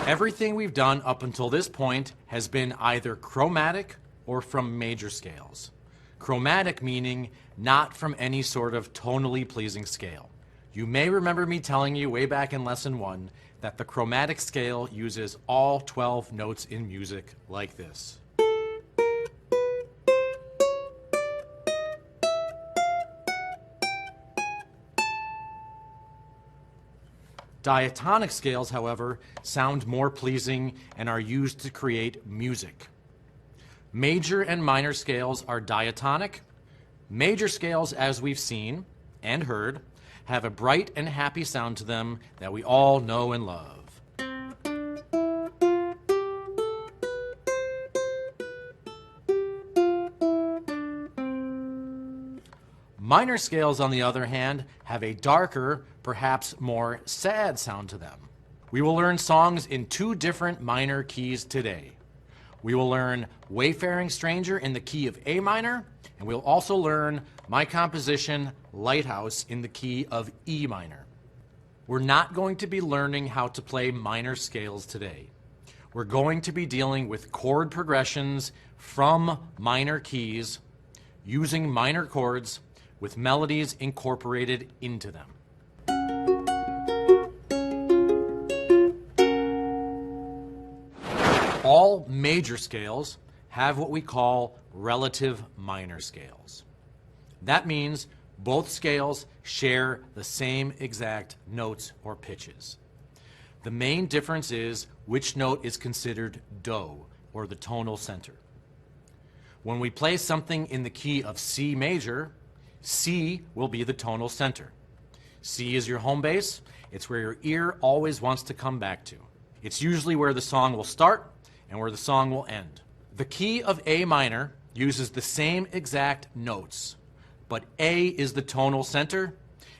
Everything we've done up until this point has been either chromatic or from major scales. Chromatic meaning not from any sort of tonally pleasing scale. You may remember me telling you way back in lesson 1 that the chromatic scale uses all 12 notes in music like this. Diatonic scales, however, sound more pleasing and are used to create music. Major and minor scales are diatonic. Major scales, as we've seen and heard, have a bright and happy sound to them that we all know and love. Minor scales, on the other hand, have a darker, perhaps more sad sound to them. We will learn songs in 2 different minor keys today. We will learn Wayfaring Stranger in the key of A minor, and we'll also learn my composition, Lighthouse, in the key of E minor. We're not going to be learning how to play minor scales today. We're going to be dealing with chord progressions from minor keys using minor chords with melodies incorporated into them. All major scales have what we call relative minor scales. That means both scales share the same exact notes or pitches. The main difference is which note is considered do, or the tonal center. When we play something in the key of C major, C will be the tonal center. C is your home base. It's where your ear always wants to come back to. It's usually where the song will start and where the song will end. The key of A minor uses the same exact notes, but A is the tonal center,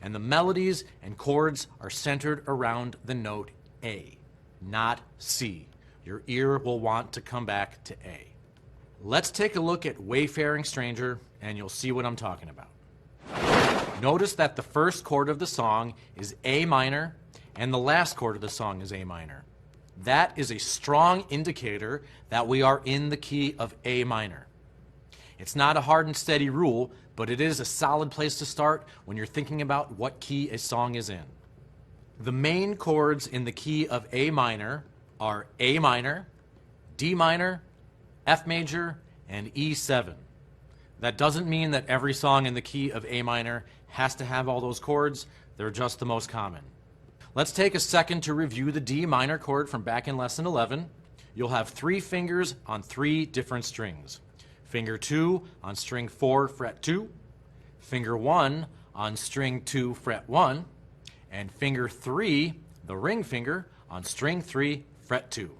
and the melodies and chords are centered around the note A, not C. Your ear will want to come back to A. Let's take a look at Wayfaring Stranger, and you'll see what I'm talking about. Notice that the first chord of the song is A minor, and the last chord of the song is A minor. That is a strong indicator that we are in the key of A minor. It's not a hard and steady rule, but it is a solid place to start when you're thinking about what key a song is in. The main chords in the key of A minor are A minor, D minor, F major, and E7. That doesn't mean that every song in the key of A minor has to have all those chords. They're just the most common. Let's take a second to review the D minor chord from back in lesson 11. You'll have 3 fingers on 3 different strings. Finger 2 on string 4, fret 2, finger 1 on string 2, fret 1, and finger 3, the ring finger, on string 3, fret 2.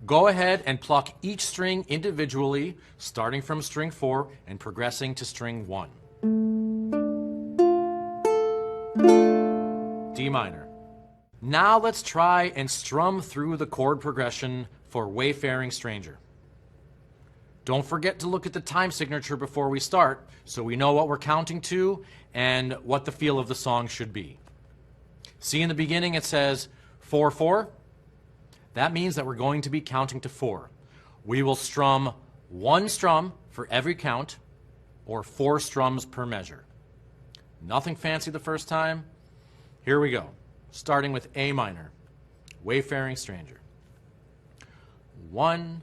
Go ahead and pluck each string individually, starting from string 4 and progressing to string 1. D minor. Now let's try and strum through the chord progression for Wayfaring Stranger. Don't forget to look at the time signature before we start so we know what we're counting to and what the feel of the song should be. See, in the beginning it says 4-4. That means that we're going to be counting to 4. We will strum 1 strum for every count, or 4 strums per measure. Nothing fancy the first time. Here we go, starting with A minor, Wayfaring Stranger. 1,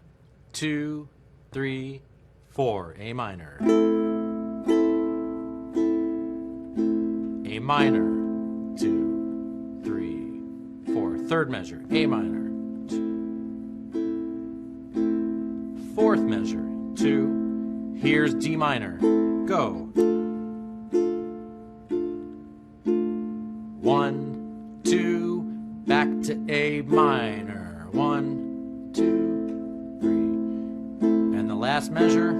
2, 3, 4, A minor. A minor, 2, 3, 4. Third measure, A minor. 4th measure, 2. Here's D minor. Go. 1, 2, back to A minor. 1, 2, 3. And the last measure.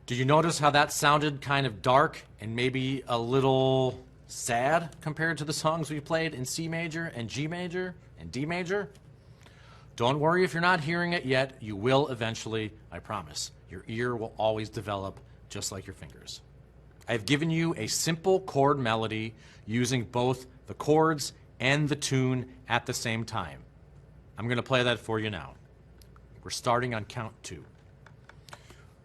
Do you notice how that sounded kind of dark and maybe a little sad compared to the songs we played in C major and G major and D major? Don't worry if you're not hearing it yet. You will eventually, I promise. Your ear will always develop just like your fingers. I've given you a simple chord melody using both the chords and the tune at the same time. I'm going to play that for you now. We're starting on count 2.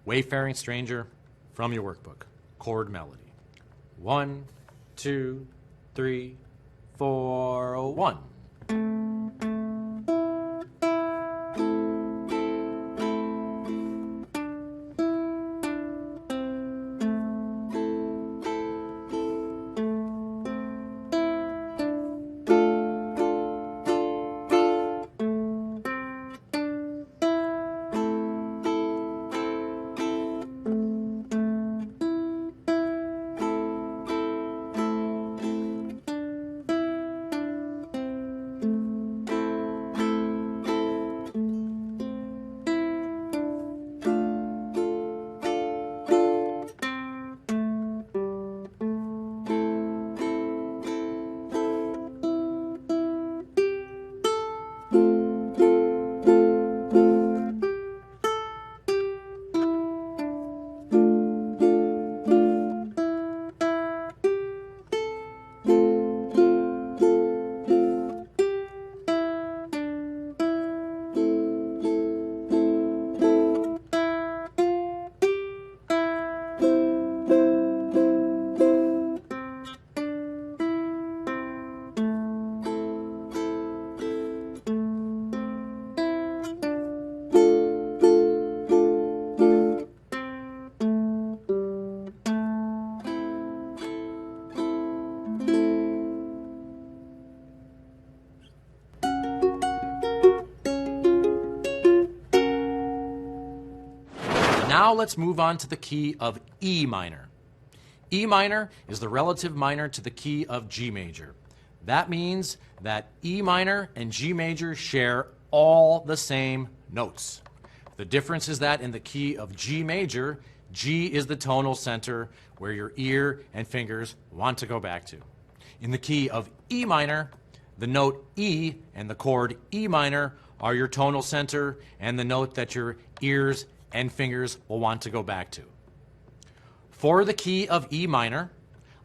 Wayfaring Stranger from your workbook, chord melody. 1, 2, 3, 4, 1. Now let's move on to the key of E minor. E minor is the relative minor to the key of G major. That means that E minor and G major share all the same notes. The difference is that in the key of G major, G is the tonal center where your ear and fingers want to go back to. In the key of E minor, the note E and the chord E minor are your tonal center and the note that your ears and fingers will want to go back to. For the key of E minor,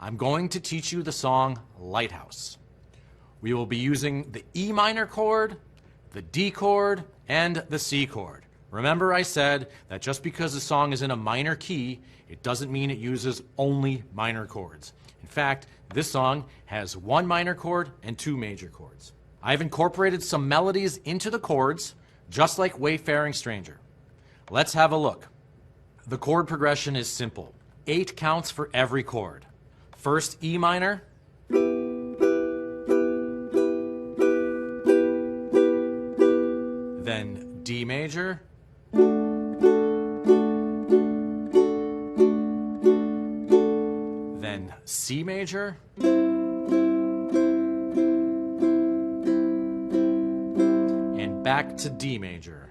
I'm going to teach you the song Lighthouse. We will be using the E minor chord, the D chord, and the C chord. Remember I said that just because the song is in a minor key, it doesn't mean it uses only minor chords. In fact, this song has 1 minor chord and 2 major chords. I've incorporated some melodies into the chords, just like Wayfaring Stranger. Let's have a look. The chord progression is simple. 8 counts for every chord. First E minor, then D major, then C major, and back to D major.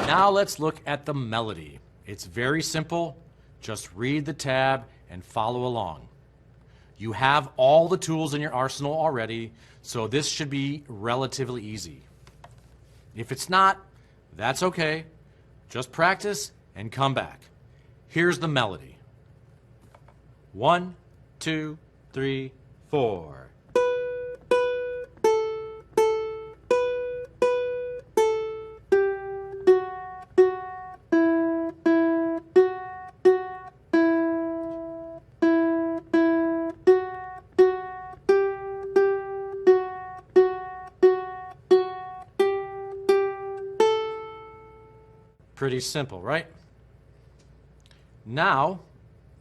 Now let's look at the melody. It's very simple. Just read the tab and follow along. You have all the tools in your arsenal already, so this should be relatively easy. If it's not, that's okay. Just practice and come back. Here's the melody. 1, 2, 3, 4. Pretty simple, right? Now,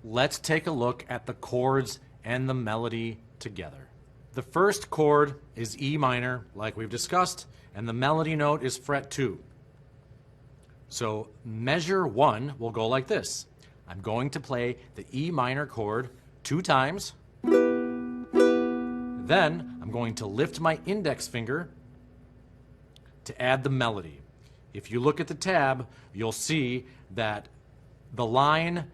let's take a look at the chords and the melody together. The first chord is E minor, like we've discussed, and the melody note is fret 2. So measure 1 will go like this. I'm going to play the E minor chord 2 times. Then I'm going to lift my index finger to add the melody. If you look at the tab, you'll see that the line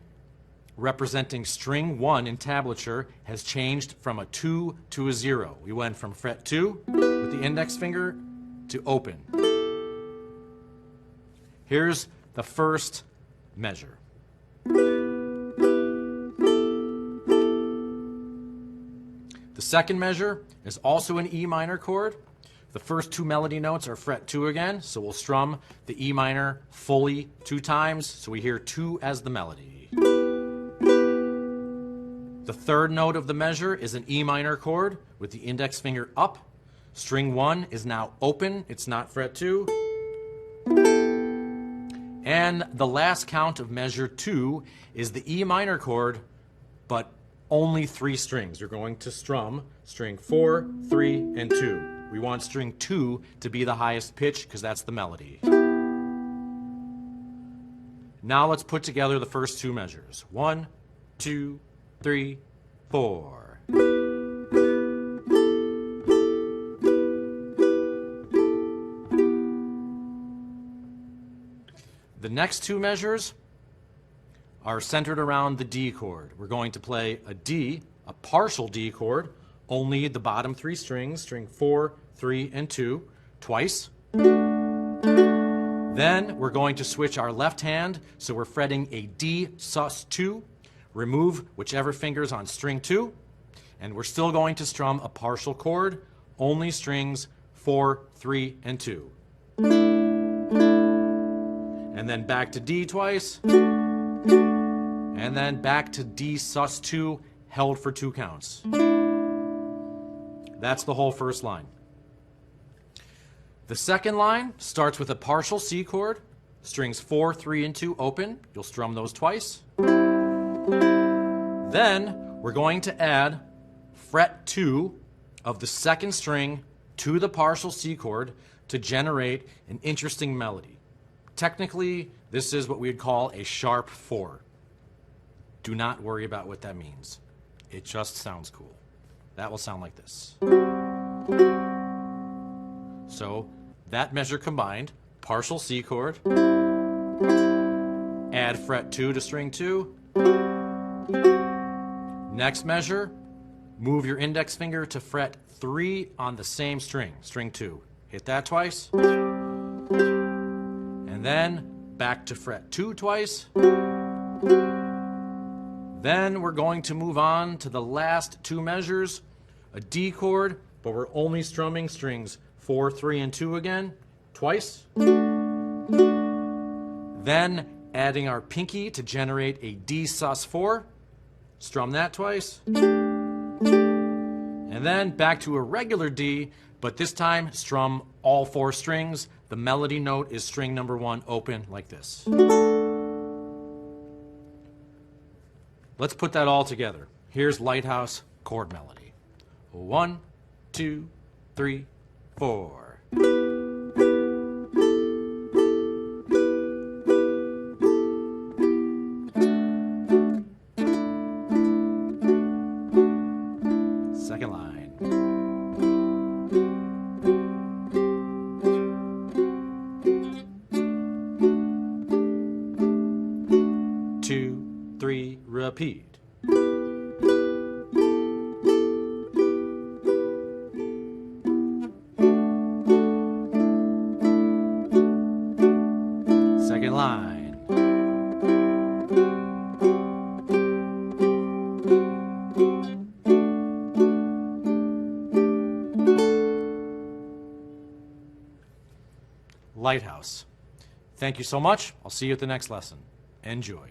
representing string 1 in tablature has changed from a 2 to a 0. We went from fret 2 with the index finger to open. Here's the first measure. The second measure is also an E minor chord. The first two melody notes are fret 2 again, so we'll strum the E minor fully 2 times, so we hear 2 as the melody. The third note of the measure is an E minor chord with the index finger up. String 1 is now open, it's not fret 2. And the last count of measure 2 is the E minor chord, but only 3 strings. You're going to strum string 4, 3, and 2. We want string 2 to be the highest pitch because that's the melody. Now let's put together the first 2 measures. 1, 2, 3, 4. The next 2 measures are centered around the D chord. We're going to play a D, a partial D chord, only the bottom 3 strings, string 4, 3, and 2, twice. Then we're going to switch our left hand, so we're fretting a D sus2, remove whichever finger's on string 2, and we're still going to strum a partial chord, only strings 4, 3, and 2. And then back to D twice, and then back to D sus2, held for 2 counts. That's the whole first line. The second line starts with a partial C chord, strings 4, 3, and 2 open. You'll strum those twice. Then we're going to add fret 2 of the second string to the partial C chord to generate an interesting melody. Technically, this is what we would call a sharp 4. Do not worry about what that means. It just sounds cool. That will sound like this. So that measure combined, partial C chord, add fret 2 to string 2. Next measure, move your index finger to fret 3 on the same string, string 2. Hit that twice. And then back to fret 2 twice. Then we're going to move on to the last 2 measures, a D chord, but we're only strumming strings 4, 3, and 2 again, twice. Then adding our pinky to generate a D sus4, strum that twice. And then back to a regular D, but this time strum all 4 strings. The melody note is string number 1 open like this. Let's put that all together. Here's Lighthouse chord melody. 1, 2, 3, 4. Second line. Two, 3, repeat. Second line. Lighthouse. Thank you so much. I'll see you at the next lesson. Enjoy.